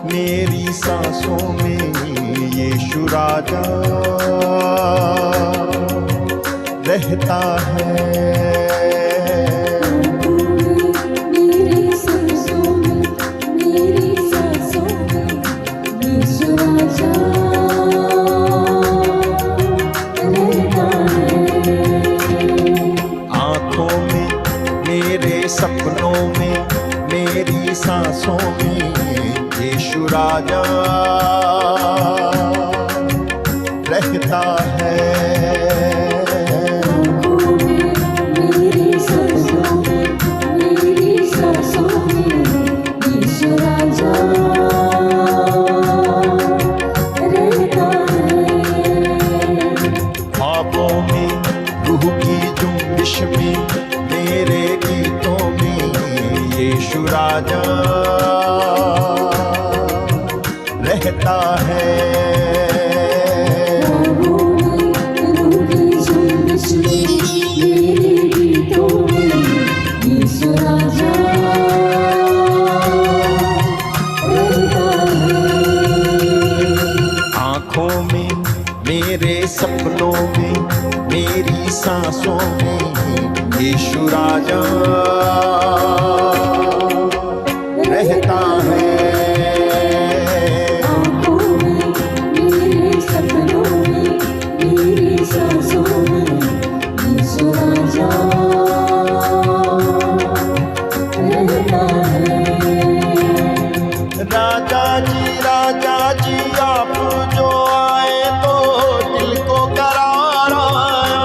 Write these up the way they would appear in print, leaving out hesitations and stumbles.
मेरी सांसों में यीशु राजा रहता है। सपनों में मेरी सांसों में यीशु राजा रहता है। मेरी सांसों में यीशु राजा रहता है। ख्वाबों में रूह की जुम्बिश में मेरे गीतों में यीशु राजा रहता है। आँखों में मेरे सपनों में मेरी सांसों में यीशु राजा रहता है। आँखों में मेरे सपनों में मेरी सांसों में यीशु राजा रहता है। राजा जी आप जो आए तो दिल को करार आया।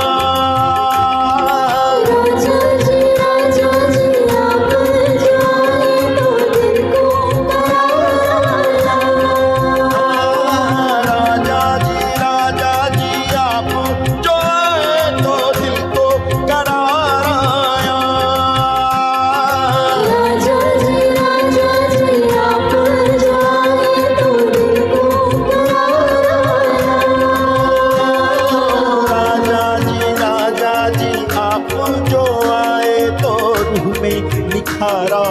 निखारा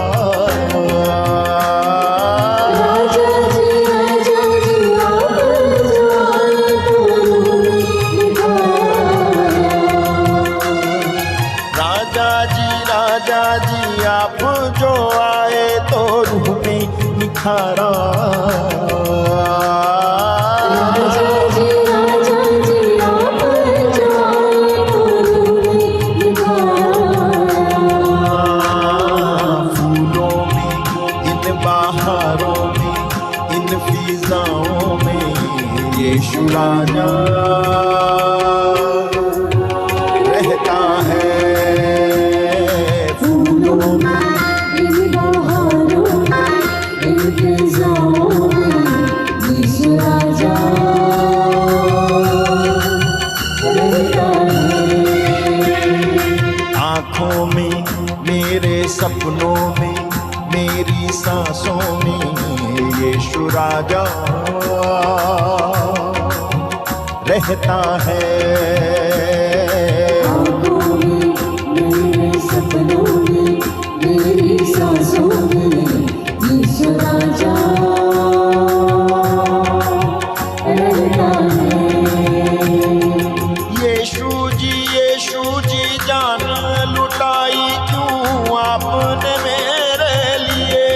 राजा जी आप जो आए तो रूह में निखारा। फिजाओं में यीशु राजा रहता है। फूलों में इन बहारों में इन फिजाओं में यीशु राजा रहता है। आँखों में मेरे सपनों में मेरी सांसों में यीशु राजा रहता है। आँखों में मेरे सपनों में मेरी सांसों में यीशु राजा रहता है। यीशु जी जान लुटाई क्यों आपने मेरे लिए।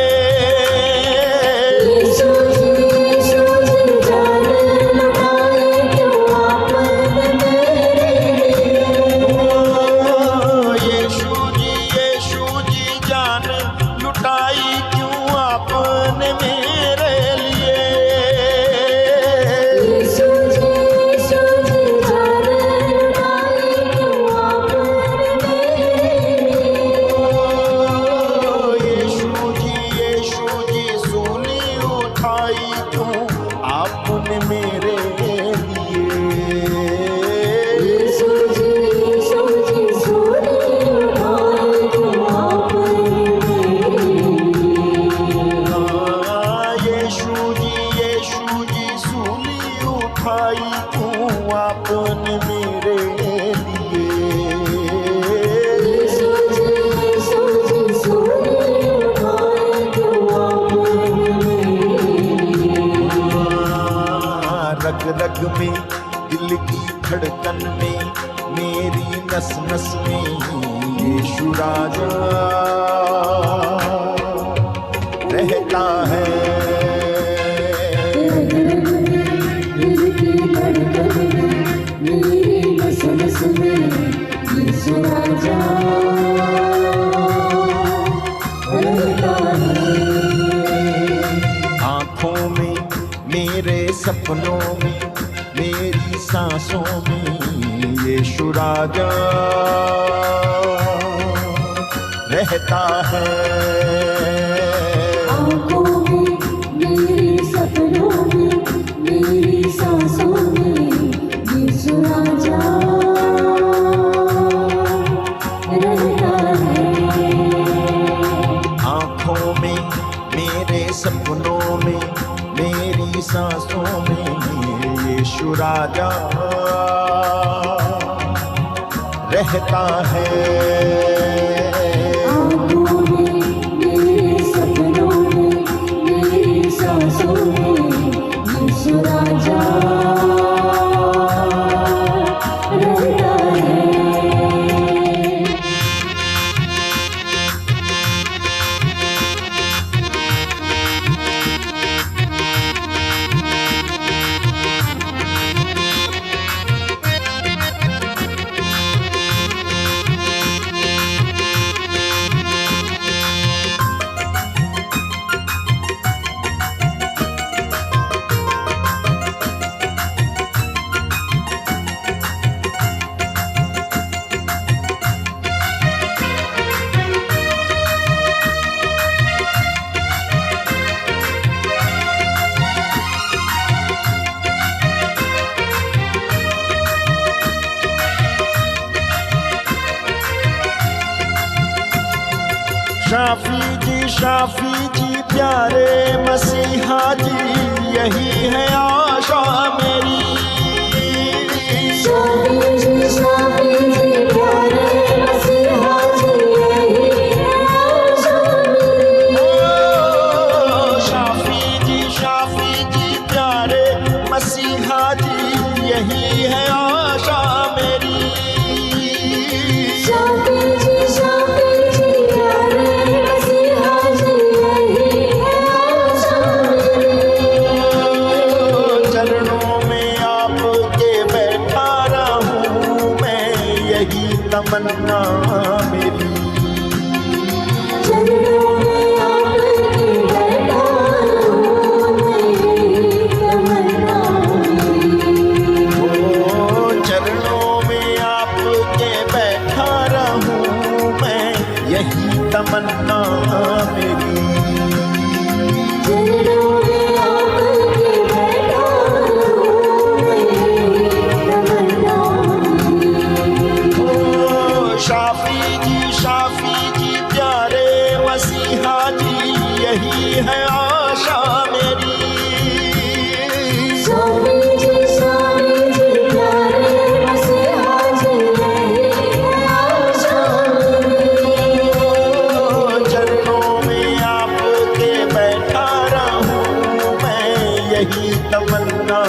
आपने मेरे यीशु जी सूली उठाई क्यों आपने मेरे लिए। रग रग में, दिल की धड़कन में, मेरी नस नस में यीशु राजा रहता है। दिल की धड़कन में, मेरी नस नस में यीशु राजा रहता है। आँखों में, मेरे सपनों में, मेरी सांसों में यीशु राजा रहता है। आँखों में, मेरे सपनों में, मेरी सांसों में यीशु राजा रहता है। आँखों में, मेरे सपनों में, मेरी सांसों में यीशु राजा रहता है। आँखों में, मेरे सपनों में, मेरी सांसों में यीशु राजा रहता है। शाफी जी प्यारे मसीहा जी, यही है आशा मेरी। शाफी जी प्यारे मसीहा जी, यही है आशा मेरी। शाफी जी प्यारे मसीहा जी, यही है आशा मेरी। शाफी जी प्यारे मसीहा जी, यही है आशा मेरी। चरणों में आपके बैठा रहूं मैं, यही तमन्ना मेरी। चरणों में आपके बैठा रहूं मैं, यही तमन्ना मेरी। ओ चरणों में आपके बैठा रहूं मैं, यही तमन्ना मेरी। चरणों में आपके बैठा रहूं मैं, यही तमन्ना मेरी। ओ शाफी जी प्यारे मसीहा जी, यही है आशा मेरी। शाफी जी प्यारे मसीहा जी, यही है आशा मेरी। चरणों में आपके बैठा रहूं मैं, यही तमन्ना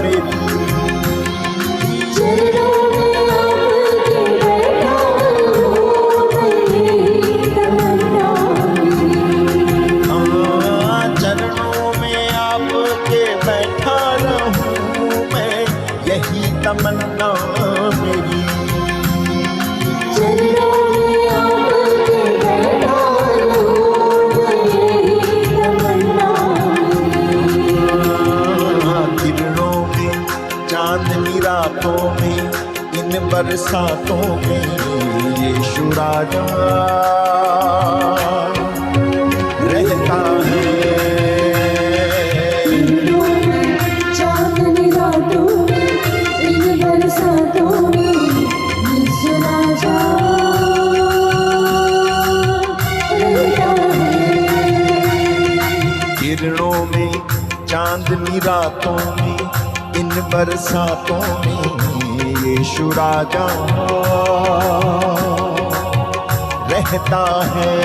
मेरी। चरणों में आपके बैठा रहूं मैं, यही तमन्ना मेरी। चरणों में आपके बैठा रहूं मैं, यही तमन्ना मेरी। चरणों में आपके बैठा रहूं मैं, यही तमन्ना मेरी। किरणों में, चांदनी रातों में, इन बरसातों में यीशु राजा रहता है। दिलों में, चांदनी रातों में, इन बरसातों में यीशु राजा रहता है। किरणों में, चांदनी रातों में, इन बरसातों में यीशु राजा रहता है।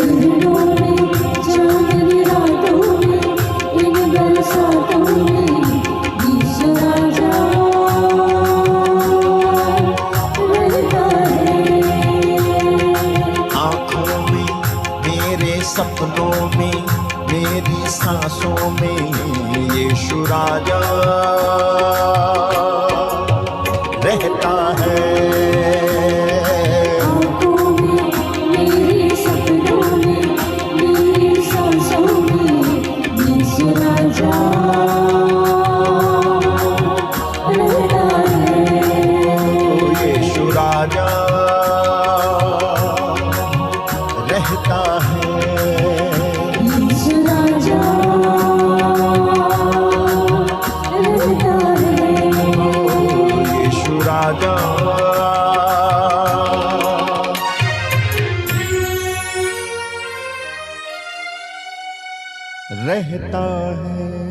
दिलों में, चांदनी रातों में, इन बरसातों में मेरी सांसों में यीशु राजा रहता है। आँखों में, मेरे सपनों में, मेरी सांसों में यीशु राजा रहता है। यीशु राजा रहता है। यीशु राजा रहता है। यीशु राजा रहता है।